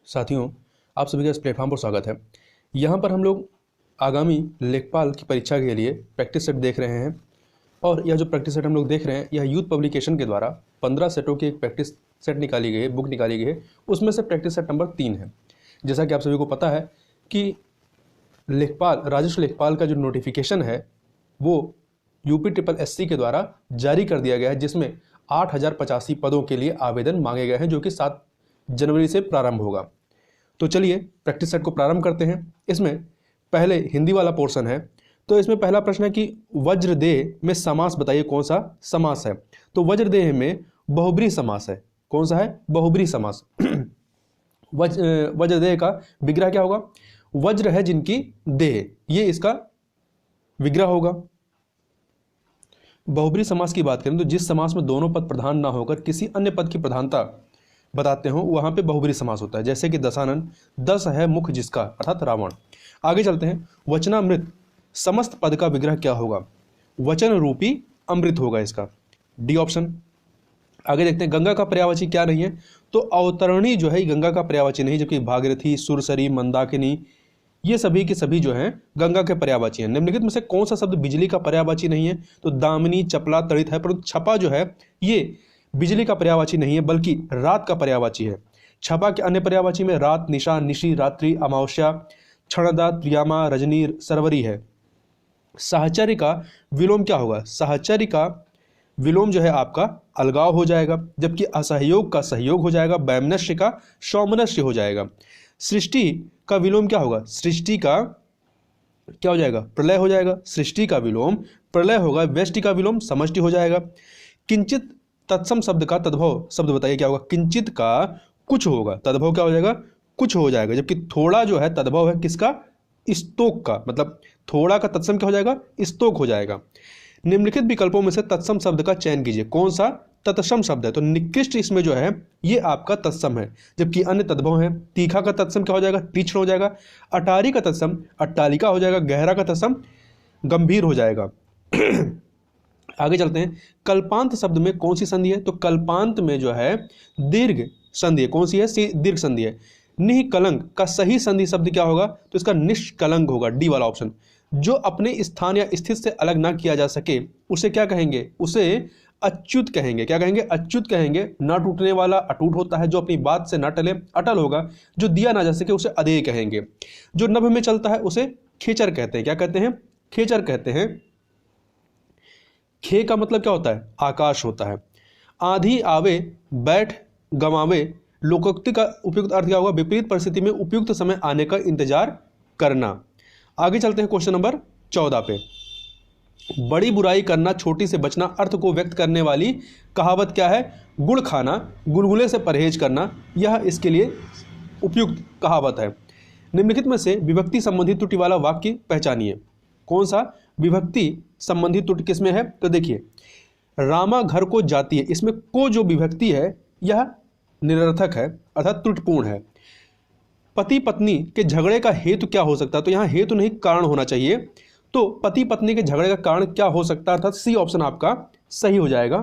साथियों, आप सभी का इस प्लेटफॉर्म पर स्वागत है। यहाँ पर हम लोग आगामी लेखपाल की परीक्षा के लिए प्रैक्टिस सेट देख रहे हैं और यह जो प्रैक्टिस सेट हम लोग देख रहे हैं यह यूथ पब्लिकेशन के द्वारा 15 सेटों की एक प्रैक्टिस सेट निकाली गई है, बुक निकाली गई है। उसमें से प्रैक्टिस सेट नंबर 3 है। जैसा कि आप सभी को पता है कि लेखपाल, राजस्व लेखपाल का जो नोटिफिकेशन है वो UPSSC के द्वारा जारी कर दिया गया है, जिसमें 8085 पदों के लिए आवेदन मांगे गए हैं, जो कि 7 जनवरी से प्रारंभ होगा। तो चलिए प्रैक्टिस सेट को प्रारंभ करते हैं। इसमें पहले हिंदी वाला पोर्शन है। तो इसमें पहला प्रश्न है कि वज्रदेह में समास बताइए, कौन सा समास है। तो वज्रदेह में बहुब्रीहि समास है। कौन सा है? बहुब्रीहि समास। वज्रदेह का विग्रह क्या होगा? वज्र है जिनकी देह, ये इसका विग्रह होगा। बहुब्रीहि समास की बात करें तो जिस समास में दोनों पद प्रधान ना होकर किसी अन्य पद की प्रधानता बताते हो वहां पे बहुब्रीहि समास होता है। जैसे कि दशानन, दस है मुख जिसका, अर्थात रावण। आगे चलते हैं। वचनामृत समस्त पद का विग्रह क्या होगा? वचन रूपी अमृत होगा इसका, डी ऑप्शन। आगे देखते हैं। गंगा का पर्यायवाची क्या नहीं है? तो अवतरणी जो है गंगा का पर्यायवाची नहीं, जबकि भागीरथी, सुरसरी, मंदाकिनी ये सभी के सभी जो हैं गंगा के पर्यायवाची हैं। निम्नलिखित में से कौन सा शब्द बिजली का पर्यायवाची नहीं है? तो दामिनी, चपला, तड़ित है, परंतु छपा जो है ये बिजली का पर्यायवाची नहीं है, बल्कि रात का पर्यायवाची है। छपा के अन्य पर्यायवाची में रात, निशा, निशी, रात्रि, अमावस्या, क्षणदा, त्रियामा, रजनी, सरवरी है। साहचर्य का विलोम क्या होगा? साहचर्य का विलोम जो है आपका अलगाव हो जाएगा, जबकि असहयोग का सहयोग हो जाएगा, वैमनस्य का सौमनस्य हो जाएगा। सृष्टि का विलोम क्या होगा? सृष्टि का क्या हो जाएगा? प्रलय हो जाएगा। सृष्टि का विलोम प्रलय होगा। व्यष्टि का विलोम समष्टि हो जाएगा। किंचित तत्सम शब्द का तद्भव शब्द बताइए क्या होगा? किंचित का कुछ होगा, तद्भव क्या हो जाएगा? कुछ हो जाएगा। जबकि थोड़ा जो है तद्भव है किसका? स्तोक का, मतलब थोड़ा का तत्सम क्या हो जाएगा? स्तोक हो जाएगा। निम्नलिखित विकल्पों में से तत्सम शब्द का चयन कीजिए। कौन सा तत्सम शब्द है? तो निकृष्ट इसमें जो है ये आपका तत्सम है, जबकि अन्य तद्भव है। तीखा का तत्सम क्या हो जाएगा? तीक्ष्ण हो जाएगा। अटारी का तत्सम अट्टालिका हो जाएगा। गहरा का तत्सम गंभीर हो जाएगा। आगे चलते हैं। कल्पांत शब्द में कौन सी संधि है? तो कल्पांत में जो है दीर्घ संधि है। कौन सी है? दीर्घ संधि है। निष्कलंक का सही संधि शब्द क्या होगा? तो इसका निष्कलंक होगा, डी वाला ऑप्शन। जो अपने स्थान या स्थिति से अलग ना किया जा सके उसे क्या कहेंगे? उसे अच्युत कहेंगे। क्या कहेंगे? अच्युत कहेंगे। ना टूटने वाला अटूट होता है, जो अपनी बात से ना टले अटल होगा। जो दिया ना जा सके उसे अदेय कहेंगे। जो नभ में चलता है उसे खेचर कहते हैं। क्या कहते हैं? खेचर कहते हैं। खे का मतलब क्या होता है? आकाश होता है। आंधी आवे बैठ गमावे, लोकोक्ति का उपयुक्त अर्थ क्या होगा? विपरीत परिस्थिति में उपयुक्त समय आने का इंतजार करना। आगे चलते हैं क्वेश्चन नंबर 14 पे। बड़ी बुराई करना, छोटी से बचना अर्थ को व्यक्त करने वाली कहावत क्या है? गुड़ खाना, गुलगुले से परहेज करना, यह इसके लिए उपयुक्त कहावत है। निम्नलिखित में से विभक्ति संबंधी त्रुटि वाला वाक्य पहचानिए। कौन सा विभक्ति संबंधी त्रुटि किसमें है? तो देखिए, रामा घर को जाती है, इसमें को जो विभक्ति है यह निरर्थक है, अर्थात त्रुटिपूर्ण है। पति पत्नी के झगड़े का हेतु क्या हो सकता है? तो यहाँ हेतु नहीं कारण होना चाहिए। तो पति पत्नी के झगड़े का कारण क्या हो सकता है? अर्थात सी ऑप्शन आपका सही हो जाएगा।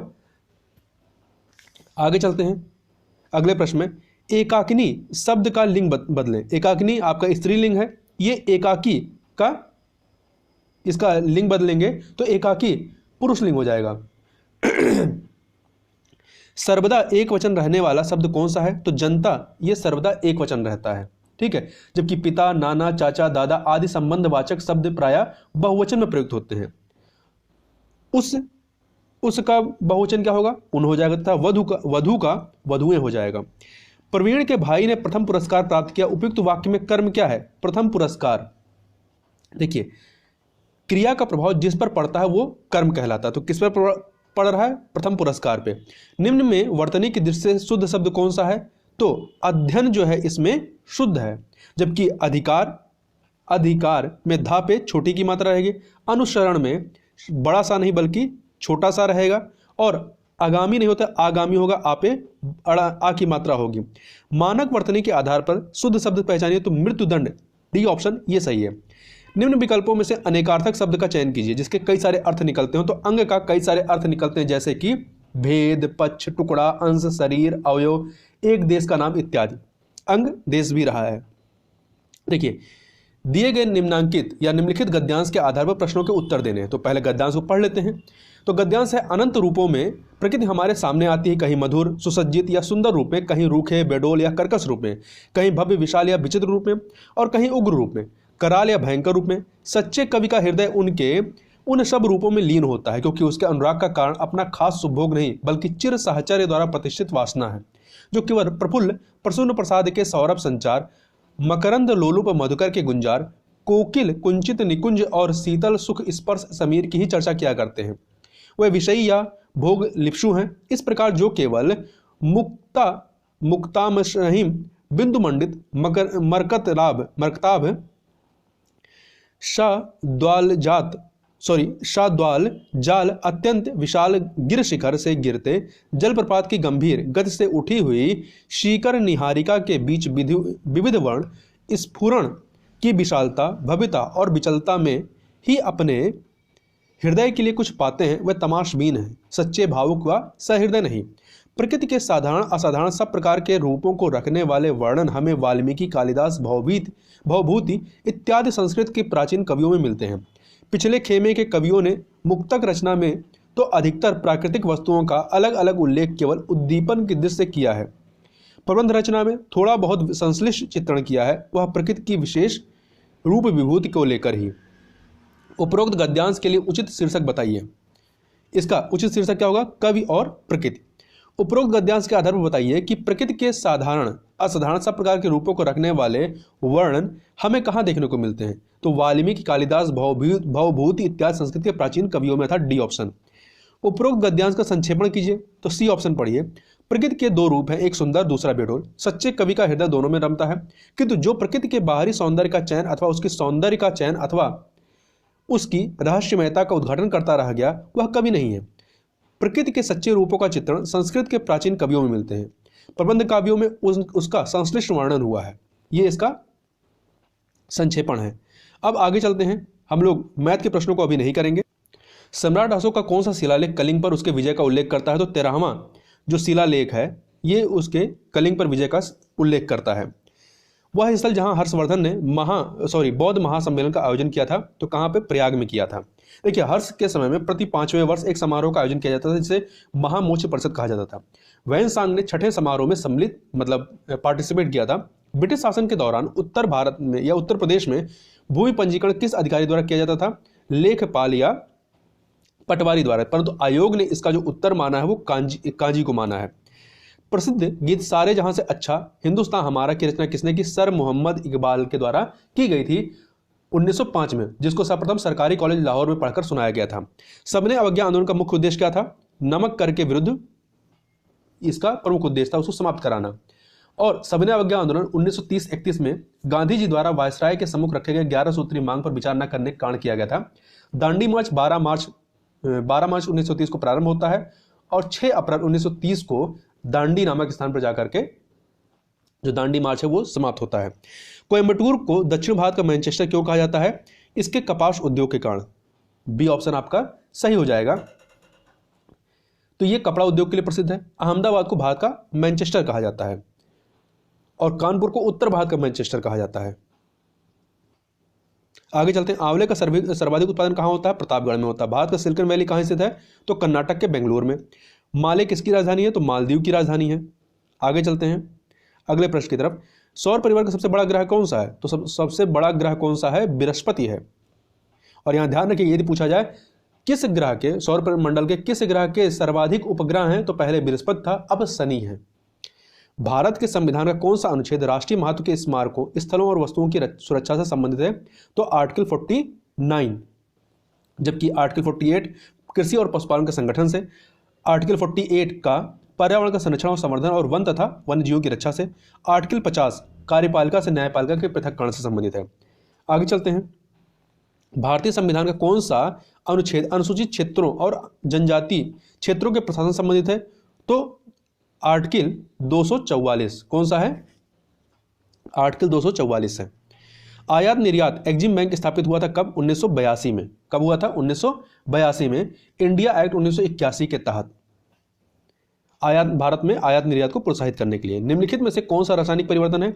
आगे चलते हैं अगले प्रश्न में। एकाकिनी शब्द का लिंग बदलें। एकाकिनी आपका स्त्रीलिंग है, ये एकाकी का इसका लिंग बदलेंगे तो एकाकी पुरुष लिंग हो जाएगा। सर्वदा एक वचन रहने वाला शब्द कौन सा है? तो जनता, ये सर्वदा एक वचन रहता है, ठीक है। जबकि पिता, नाना, चाचा, दादा आदि संबंधवाचक शब्द प्रायः बहुवचन में प्रयुक्त होते हैं। उसका बहुवचन क्या होगा? उन हो जाएगा, तथा वधु का वधुएं हो जाएगा। प्रवीण के भाई ने प्रथम पुरस्कार प्राप्त किया, उपयुक्त वाक्य में कर्म क्या है? प्रथम पुरस्कार। देखिए, क्रिया का प्रभाव जिस पर पड़ता है वो कर्म कहलाता है। तो किस पर पड़ रहा है? प्रथम पुरस्कार पे। निम्न में वर्तनी की दृष्टि से शुद्ध शब्द कौन सा है? तो अध्ययन जो है इसमें शुद्ध है, जबकि अधिकार में धा पे छोटी की मात्रा रहेगी। अनुसरण में बड़ा सा नहीं बल्कि छोटा सा रहेगा। और आगामी नहीं होता, आगामी होगा, आ पे आ की मात्रा होगी। मानक वर्तनी के आधार पर शुद्ध शब्द पहचानिए। तो मृत्युदंड, डी ऑप्शन ये सही है। निम्न विकल्पों में से अनेकार्थक शब्द का चयन कीजिए जिसके कई सारे अर्थ निकलते हो। तो अंग का कई सारे अर्थ निकलते हैं, जैसे कि भेद, पक्ष, टुकड़ा, अंश, शरीर, अवयव, एक देश का नाम इत्यादि। अंग देश भी रहा है। देखिए, दिए गए निम्नांकित या निम्नलिखित गद्यांश के आधार पर प्रश्नों के उत्तर देने हैं। तो पहले गद्यांश को पढ़ लेते हैं। तो गद्यांश है, अनंत रूपों में प्रकृति हमारे सामने आती है, कहीं मधुर सुसज्जित या सुंदर रूप में, कहीं रूखे बेडोल या कर्कश रूप में, कहीं भव्य विशाल या विचित्र रूप में, और कहीं उग्र रूप में, कराल या भयंकर रूप में। सच्चे कवि का हृदय उनके उन सब रूपों में लीन होता है, क्योंकि उसके अनुराग का कारण अपना खास सुभोग नहीं बल्कि चिर साहचर्य द्वारा प्रतिष्ठित वासना है, जो केवल प्रफुल्ल प्रसून्न प्रसाद के सौरभ संचार, मकरंद लोलुप मधुकर के गुंजार, कोकिल कुंचित निकुंज और शीतल सुख स्पर्श समीर की ही चर्चा किया करते हैं। वह विषयी या भोग लिप्सु हैं। इस प्रकार जो केवल मुक्तामशहीम बिंदु मंडित मरकताभ शाद्वाल जाल अत्यंत विशाल गिर शिखर से गिरते जलप्रपात की गंभीर गति से उठी हुई शीकर निहारिका के बीच विविध वर्ण स्फुरण की विशालता, भव्यता और विचलता में ही अपने हृदय के लिए कुछ पाते हैं, वह तमाशबीन है, सच्चे भावुक व सहृदय नहीं। प्रकृति के साधारण असाधारण सब प्रकार के रूपों को रखने वाले वर्णन हमें वाल्मीकि, कालिदास, भवभूति इत्यादि संस्कृत के प्राचीन कवियों में मिलते हैं। पिछले खेमे के कवियों ने मुक्तक रचना में तो अधिकतर प्राकृतिक वस्तुओं का अलग अलग उल्लेख केवल उद्दीपन की दृष्टि से किया है। प्रबंध रचना में थोड़ा बहुत संश्लिष्ट चित्रण किया है, वह प्रकृति की विशेष रूप विभूति को लेकर ही। उपरोक्त गद्यांश के लिए उचित शीर्षक बताइए। इसका उचित शीर्षक क्या होगा? कवि और प्रकृति। उपरोक्त गद्यांश के आधार पर बताइए कि प्रकृति के साधारण असाधारण सब प्रकार के रूपों को रखने वाले वर्णन हमें कहाँ देखने को मिलते हैं? तो वाल्मीकि, कालिदास, भवभूति इत्यादि संस्कृत के प्राचीन कवियों में था, डी ऑप्शन। उपरोक्त गद्यांश का संक्षेपण कीजिए, तो सी ऑप्शन पढ़िए। प्रकृति के दो रूप हैं, एक सुंदर दूसरा बेडोल। सच्चे कवि का हृदय दोनों में रमता है, किंतु जो प्रकृति के बाहरी सौंदर्य का चयन अथवा उसकी सौंदर्य का चयन अथवा उसकी रहस्यमयता का उद्घाटन करता रह गया, वह कवि नहीं है। प्रकृति के सच्चे रूपों का चित्रण संस्कृत के प्राचीन कवियों में मिलते हैं। प्रबंध काव्यों में उसका संश्लिष्ट वर्णन हुआ है। ये इसका संक्षेपण है। अब आगे चलते हैं। हम लोग मैथ के प्रश्नों को अभी नहीं करेंगे। सम्राट अशोक का कौन सा शिलालेख कलिंग पर उसके विजय का उल्लेख करता है? तो 13वां जो शिलालेख है ये उसके कलिंग पर विजय का उल्लेख करता है। वह स्थल जहां हर्षवर्धन ने बौद्ध महासम्मेलन का आयोजन किया था, तो कहां पे? प्रयाग में किया था। देखिए, हर्ष के समय में प्रति 5वें वर्ष एक समारोह का आयोजन किया जाता था, जिसे महामोक्ष परिषद कहा जाता था। वैनसांग ने 6ठे समारोह में सम्मिलित पार्टिसिपेट किया था। ब्रिटिश शासन के दौरान उत्तर भारत में या उत्तर प्रदेश में भूमि पंजीकरण किस अधिकारी द्वारा किया जाता था? लेखपाल या पटवारी द्वारा, परंतु आयोग ने इसका जो उत्तर माना है वो काजी को माना है। प्रसिद्ध गीत सारे जहां से अच्छा हिंदुस्तान हमारा की रचना किसने की? सर मोहम्मद इकबाल के द्वारा की गई थी 1905 में, जिसको सर्वप्रथम सरकारी कॉलेज लाहौर में पढ़कर सुनाया गया था। सबने अवज्ञा आंदोलन का मुख्य उद्देश्य क्या था? नमक कर के विरुद्ध इसका प्रमुख उद्देश्य था, उसको समाप्त कराना। और सबने अवज्ञा आंदोलन 1930-31 में गांधी जी द्वारा वायसराय के सम्मुख रखे गए 11 सूत्री मांग पर विचार न करने का कारण किया गया था। दांडी मार्च 12 मार्च 1930 को प्रारंभ होता है और 6 अप्रैल 1930 को दांडी नामक स्थान पर जाकर के जो दांडी मार्च है वो समाप्त होता है। कोयम्बटूर को दक्षिण भारत का मैनचेस्टर क्यों कहा जाता है? इसके कपास उद्योग के कारण। बी ऑप्शन आपका सही हो जाएगा। तो ये कपड़ा उद्योग के लिए प्रसिद्ध है। अहमदाबाद को भारत का मैनचेस्टर कहा जाता है और कानपुर को उत्तर भारत का मैनचेस्टर कहा जाता है। आगे चलते हैं। आंवले का सर्वाधिक उत्पादन कहाँ होता है? प्रतापगढ़ में होता है। भारत का सिलिकॉन वैली कहाँ स्थित है? तो कर्नाटक के बेंगलुरु में। माले किसकी राजधानी है? तो मालदीव की राजधानी है। आगे चलते हैं अगले प्रश्न की तरफ। सौर परिवार का सबसे बड़ा ग्रह कौन सा है? तो सबसे बड़ा ग्रह कौन सा है? बृहस्पति है। और यहां ध्यान रखिए, यदि पूछा जाए किस ग्रह के सौर मंडल के किस ग्रह के सर्वाधिक उपग्रह हैं, तो पहले बृहस्पति था, अब शनि है। भारत के संविधान का कौन सा अनुच्छेद राष्ट्रीय महत्व के स्मारकों, स्थलों और वस्तुओं की सुरक्षा से संबंधित है? तो आर्टिकल 49, जबकि आर्टिकल 48 कृषि और पशुपालन के संगठन से, आर्टिकल 48 का पर्यावरण का संरक्षण और संवर्धन और वन तथा वन्य जीवों की रक्षा से, आर्टिकल 50 कार्यपालिका से न्यायपालिका के पृथक्करण से संबंधित है। आगे चलते हैं। भारतीय संविधान का कौन सा अनुच्छेद अनुसूचित क्षेत्रों और जनजाति क्षेत्रों के प्रशासन से संबंधित है? तो आर्टिकल 244। कौन सा है? आर्टिकल 244 है। आयात निर्यात एग्जिम बैंक स्थापित हुआ था कब? 1982 में। कब हुआ था? 1982 में, इंडिया एक्ट 1981 के तहत। भारत में आयात निर्यात को प्रोत्साहित करने के लिए। निम्नलिखित में से कौन सा रासायनिक परिवर्तन है?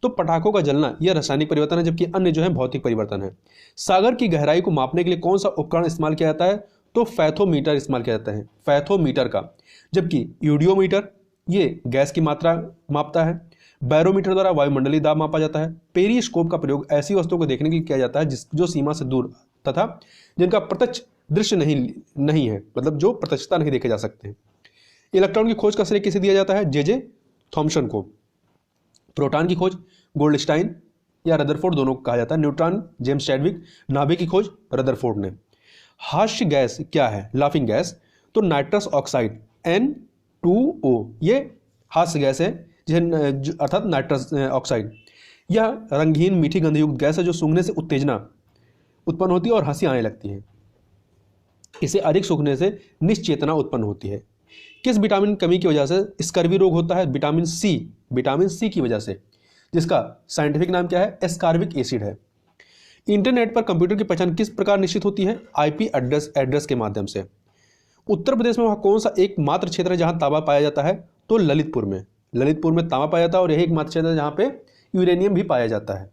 तो पटाखों का जलना यह रासायनिक परिवर्तन है, जबकि अन्य जो है भौतिक परिवर्तन है। सागर की गहराई को मापने के लिए कौन सा उपकरण इस्तेमाल किया जाता है? तो फैथोमीटर इस्तेमाल किया जाता है, फैथोमीटर का। जबकि यूडियोमीटर ये गैस की मात्रा मापता है। बैरोमीटर द्वारा वायुमंडलीय दाब मापा जाता है। पेरिस्कोप का प्रयोग ऐसी वस्तुओं को देखने के लिए किया जाता है जो सीमा से दूर तथा जिनका प्रत्यक्ष दृश्य नहीं है, मतलब जो प्रत्यक्षता नहीं देखे जा सकते हैं। इलेक्ट्रॉन की खोज का श्रेय किसे दिया जाता है? जे थॉमसन को। प्रोटॉन की खोज गोल्डस्टाइन या रदरफोर्ड दोनों को कहा जाता है। Neutron James Chadwick. नाभिक की खोज रदरफोर्ड ने। हास्य गैस क्या है? Laughing gas. तो नाइट्रस ऑक्साइड N2O ये हास्य गैस है, अर्थात नाइट्रस ऑक्साइड। यह रंगहीन मीठी गंधयुक्त गैस है जो सूंघने से उत्तेजना उत्पन्न होती है और हंसी आने लगती है। इसे अधिक सूंघने से निश्चेतना उत्पन्न होती है। किस विटामिन कमी की वजह से स्कर्वी रोग होता है? विटामिन सी की वजह से, जिसका साइंटिफिक नाम क्या है? एस्कॉर्बिक एसिड है। इंटरनेट पर कंप्यूटर की पहचान किस प्रकार निश्चित होती है? आईपी एड्रेस के माध्यम से। उत्तर प्रदेश में वह कौन सा एकमात्र क्षेत्र है जहां तांबा पाया जाता है? तो ललितपुर में तांबा पाया जाता है और यही एकमात्र क्षेत्र है जहां पे यूरेनियम भी पाया जाता है।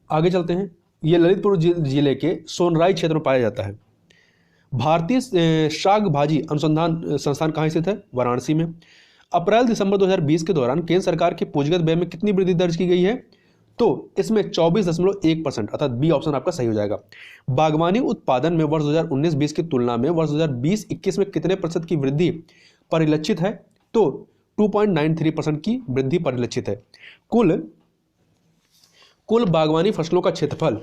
आगे चलते हैं। यह ललितपुर जिले के सोनराई क्षेत्र में पाया जाता है। भारतीय शाक भाजी अनुसंधान संस्थान कहाँ स्थित है? वाराणसी में। अप्रैल दिसंबर 2020 के दौरान केंद्र सरकार के पूंजीगत व्यय में कितनी वृद्धि दर्ज की गई है? तो इसमें 24.1%, अर्थात बी ऑप्शन आपका सही हो जाएगा। बागवानी उत्पादन में वर्ष 2019-20 की तुलना में वर्ष 2020-21 में कितने प्रतिशत की वृद्धि परिलक्षित है? तो 2.93% की वृद्धि परिलक्षित है। कुल बागवानी फसलों का क्षेत्रफल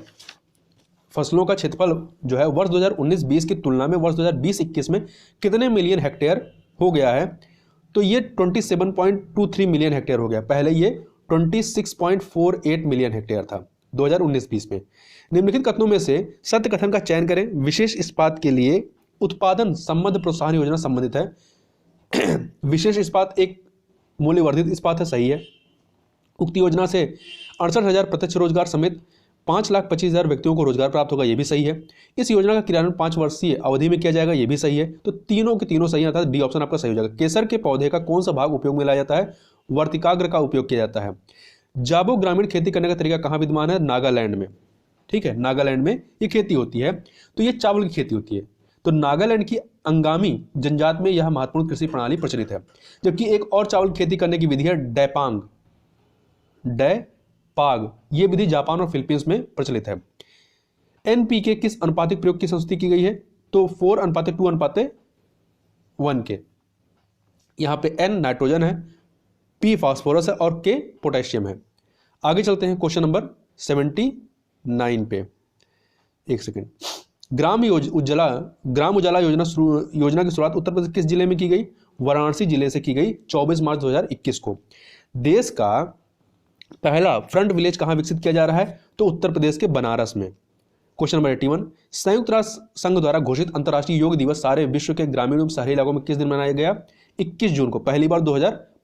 जो है वर्ष 2019-20 की तुलना में वर्ष 2020-21 में कितने मिलियन हेक्टेयर हो गया है? तो ये 27.23 मिलियन हेक्टेयर हो गया। पहले ये 26.48 मिलियन हेक्टेयर था 2019-20 में। निम्नलिखित कथनों में से सत्य कथन का चयन करें। विशेष इस्पात के लिए उत्पादन संबंध प्रोत्साहन योजना संबंधित है। विशेष इस्पात एक मूल्यवर्धित इस्पात है, सही है। उक्त योजना से 68,000 प्रत्यक्ष रोजगार समेत 5,25,000 व्यक्तियों को रोजगार प्राप्त होगा, यह भी सही है। इस योजना का क्रियान्वयन 5 वर्षीय अवधि में किया जाएगा, यह भी सही है। तो तीनों के तीनों सही आता है, डी ऑप्शन आपका सही हो जाएगा। केसर के पौधे का कौन सा भाग उपयोग में लाया जाता है? वर्तिकाग्र का उपयोग किया जाता है। जाबो ग्रामीण खेती करने का तरीका कहाँ विद्यमान है? नागालैंड में। ठीक है, नागालैंड में ये खेती होती है। तो ये चावल की खेती होती है। तो नागालैंड की अंगामी जनजात में यह महत्वपूर्ण कृषि प्रणाली प्रचलित है। जबकि एक और चावल खेती करने की विधि है डैपाग। यह विधि जापान और फिलीपींस में प्रचलित है। एनपीके किस अनुपातिक प्रयोग की संस्तुति की गई है? तो 4:2:1 के। यहां पे एन नाइट्रोजन है, पी फास्फोरस है और के पोटेशियम है। आगे चलते हैं क्वेश्चन नंबर 79 पे। एक सेकेंड। ग्राम उजाला योजना की शुरुआत उत्तर प्रदेश किस जिले में की गई? वाराणसी जिले से की गई 24 मार्च 2021 को। देश का पहला फ्रंट विलेज कहां विकसित किया जा रहा है? तो उत्तर प्रदेश के बनारस में। Question number 81। संयुक्त राष्ट्र संघ द्वारा घोषित अंतर्राष्ट्रीय योग दिवस सारे विश्व के ग्रामीण एवं शहरी इलाकों में किस दिन मनाया गया? 21 जून को। पहली बार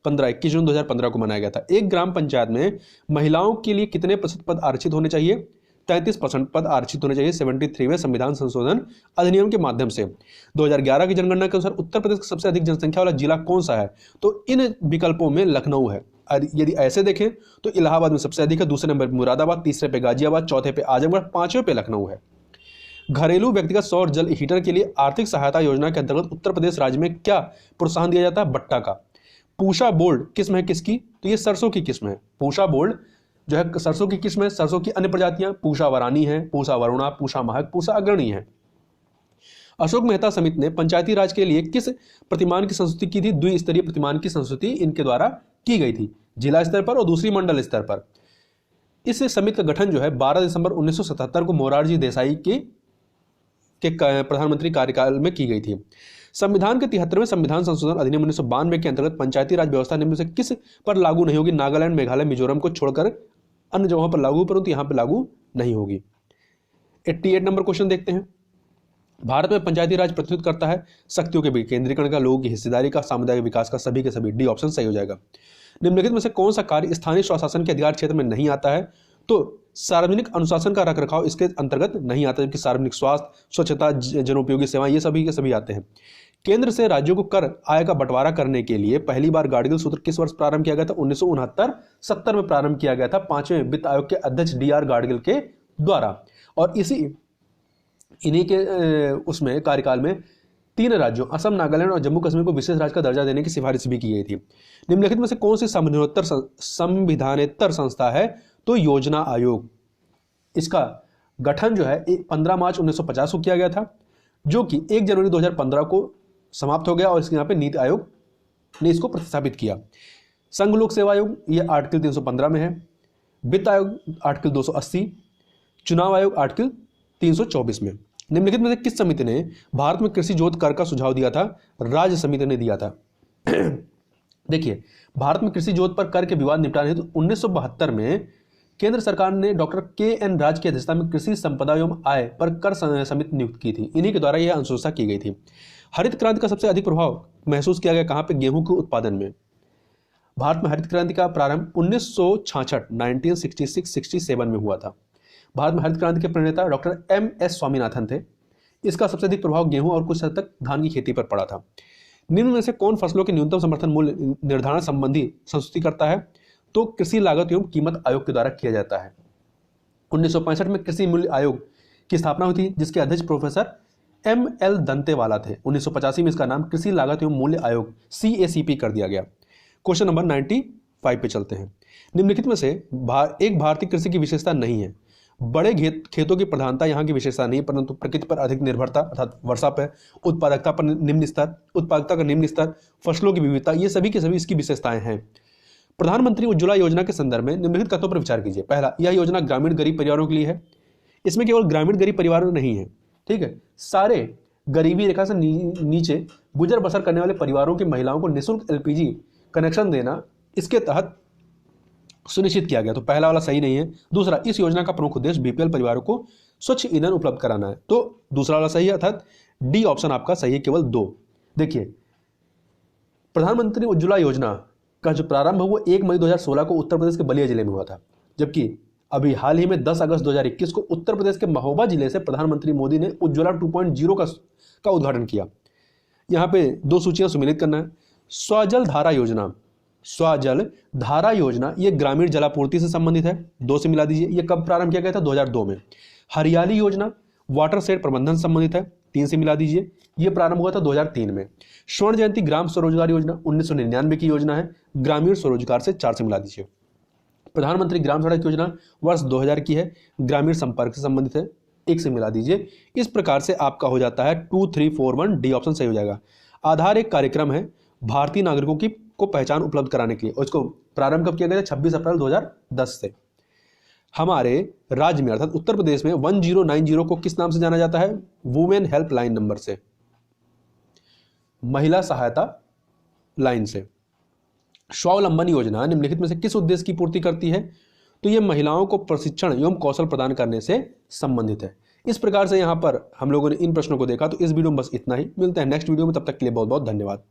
21 जून 2015 को मनाया गया था। एक ग्राम पंचायत में महिलाओं के लिए कितने प्रतिशत पद आरक्षित होने चाहिए? 33% पद आरक्षित होने चाहिए 73वें संविधान संशोधन अधिनियम के माध्यम से। 2011 की जनगणना के अनुसार उत्तर प्रदेश का सबसे अधिक जनसंख्या वाला जिला कौन सा है? तो इन विकल्पों में लखनऊ है। यदि ऐसे देखें तो इलाहाबाद में सबसे अधिक है, दूसरे नंबर पर मुरादाबाद, तीसरे पे गाजियाबाद, चौथे पे आजमगढ़, पांचवें पे लखनऊ है। घरेलू व्यक्तिगत सौर जल हीटर के लिए आर्थिक सहायता योजना के अंतर्गत उत्तर प्रदेश राज्य में क्या प्रोत्साहन दिया जाता है? भट्टा का। पूषा बोल्ड किस्म है किसकी? तो ये सरसों की किस्म है। पूषा बोल्ड जो है सरसों की किस्म है। सरसों की अन्य प्रजातियां पूषा वरानी है, पूषा वरुणा, पूषा महक, पूषा अग्रणी है। अशोक मेहता समिति ने पंचायती राज के लिए किस प्रतिमान की संस्तुति की थी? द्विस्तरीय प्रतिमान की संस्तुति इनके द्वारा की गई थी, जिला स्तर पर और दूसरी मंडल स्तर पर। इस समिति का गठन जो है 12 दिसंबर 1977 को मोरारजी देसाई के प्रधानमंत्री कार्यकाल में की गई थी। संविधान के 73वें संविधान संशोधन अधिनियम 1992 के अंतर्गत पंचायती राज व्यवस्था निम्न से किस पर लागू नहीं होगी? नागालैंड, मेघालय, मिजोरम को छोड़कर अन्य जगहों पर लागू, परंतु यहां पर लागू नहीं होगी। 88 नंबर क्वेश्चन देखते हैं। भारत में पंचायती राज प्रतिनिधित्व करता है शक्तियों के बीच केंद्रीकरण का, लोगों की हिस्सेदारी का, सामुदायिक विकास का, सभी के सभी। डी ऑप्शन सही हो जाएगा। निम्नलिखित में से कौन सा कार्य स्थानीय स्वशासन के अधिकार क्षेत्र में नहीं आता है? तो सार्वजनिक अनुशासन का रखरखाव इसके अंतर्गत नहीं आता, जबकि सार्वजनिक स्वास्थ्य, स्वच्छता, जनोपयोगी सेवाएं ये सभी के सभी आते हैं। केंद्र से राज्यों को कर आय का बंटवारा करने के लिए पहली बार गाडगिल सूत्र किस वर्ष प्रारंभ किया गया था? 1969-70 में प्रारंभ किया गया था 5वें वित्त आयोग के अध्यक्ष डी.आर. गाडगिल के द्वारा। और इन्हीं के उसमें कार्यकाल में 3 राज्यों असम, नागालैंड और जम्मू कश्मीर को विशेष राज्य का दर्जा देने की सिफारिश भी की गई थी। निम्नलिखित में से कौन सी संविधानेतर संस्था है? तो योजना आयोग। इसका गठन जो है 15 मार्च 1950 को किया गया था, जो कि 1 जनवरी 2015 को समाप्त हो गया और इसके यहाँ पे नीति आयोग ने इसको प्रतिस्थापित किया। संघ लोक सेवा आयोग ये आर्टिकल 315 में है, वित्त आयोग आर्टिकल 280, चुनाव आयोग आर्टिकल 324 में। निम्नलिखित में से किस समिति ने भारत में कृषि जोत कर का सुझाव दिया था? राज्य समिति ने दिया था। देखिए, भारत में कृषि जोत पर कर के विवाद निपटाने हेतु 1972 में केंद्र सरकार ने डॉक्टर के.एन. राज की अध्यक्षता में कृषि संपदा एवं आय पर कर समिति नियुक्त की थी। इन्हीं के द्वारा यह अनुशंसा की गई थी। हरित क्रांति का सबसे अधिक प्रभाव महसूस किया गया कहां पे? गेहूं के उत्पादन में। भारत में हरित क्रांति का प्रारंभ 1966 में हुआ था। भारत में हरित क्रांति के प्रणेता डॉक्टर M.S. स्वामीनाथन थे। इसका सबसे अधिक प्रभाव गेहूं और कुछ हद तक धान की खेती पर पड़ा था। निम्न में से कौन फसलों के न्यूनतम समर्थन मूल्य निर्धारण संबंधी संस्तुति करता है? तो कृषि लागत एवं कीमत आयोग के द्वारा किया जाता है। 1965 में कृषि मूल्य आयोग की स्थापना हुई थी, जिसके अध्यक्ष प्रोफेसर M.L. दंतेवाला थे। 1985 में इसका नाम कृषि लागत एवं मूल्य आयोग CACP कर दिया गया। क्वेश्चन नंबर 95 पे चलते हैं। निम्नलिखित में से एक भारतीय कृषि की विशेषता नहीं है। बड़े खेतों की प्रधानता यहाँ की विशेषता नहीं, परंतु प्रकृति पर अधिक निर्भरता अर्थात वर्षा पर, उत्पादकता का निम्न स्तर, फसलों की विविधता, ये सभी के सभी इसकी विशेषताएं हैं। प्रधानमंत्री उज्ज्वला योजना के संदर्भ में निम्नलिखित तत्वों पर विचार कीजिए। पहला, यह योजना ग्रामीण गरीब परिवारों के लिए है। इसमें केवल ग्रामीण गरीब परिवारों नहीं है, ठीक है, सारे गरीबी रेखा से नीचे गुजर बसर करने वाले परिवारों की महिलाओं को निःशुल्क LPG कनेक्शन देना इसके तहत सुनिश्चित किया गया। तो पहला वाला सही नहीं है। दूसरा, इस योजना का प्रमुख उद्देश्य BPL परिवारों को स्वच्छ ईंधन उपलब्ध कराना है। तो दूसरा वाला सही है, अर्थात डी ऑप्शन आपका सही है, केवल 2। देखिए, प्रधानमंत्री उज्ज्वला योजना का जो प्रारंभ है वो 1 मई 2016 को उत्तर प्रदेश के बलिया जिले में हुआ था, जबकि अभी हाल ही में 10 अगस्त 2021 को उत्तर प्रदेश के महोबा जिले से प्रधानमंत्री मोदी ने उज्ज्वला 2.0 का उद्घाटन किया। यहाँ पे 2 सूचियां सम्मिलित करना है। स्वजल धारा योजना ये ग्रामीण जलापूर्ति से संबंधित है, 2 से मिला दीजिए। ये कब प्रारंभ किया गया था? 2002 में। हरियाली योजना वाटर शेड प्रबंधन संबंधित है, 3 से मिला दीजिए। ये प्रारंभ हुआ था 2003 में। स्वर्ण जयंती ग्राम स्वरोजगार योजना 1999 की योजना है, ग्रामीण स्वरोजगार से 4 से मिला दीजिए। प्रधानमंत्री ग्राम सड़क योजना वर्ष 2000 की है, ग्रामीण संपर्क से संबंधित है, 1 से मिला दीजिए। इस प्रकार से आपका हो जाता है 2, 3, 4, 1 डी ऑप्शन सही हो जाएगा। आधार एक कार्यक्रम है भारतीय नागरिकों को पहचान उपलब्ध कराने के लिए, और इसको प्रारंभ कब किया गया था? 26 अप्रैल 2010 से। हमारे राज्य में अर्थात उत्तर प्रदेश में 1090 को किस नाम से जाना जाता है? वुमेन हेल्पलाइन नंबर से, महिला सहायता लाइन से। स्वावलंबन योजना निम्नलिखित में से किस उद्देश्य की पूर्ति करती है? तो यह महिलाओं को प्रशिक्षण एवं कौशल प्रदान करने से संबंधित है। इस प्रकार से यहां पर हम लोगों ने इन प्रश्नों को देखा। तो इस वीडियो में बस इतना ही। मिलते हैं नेक्स्ट वीडियो में, तब तक के लिए बहुत बहुत धन्यवाद।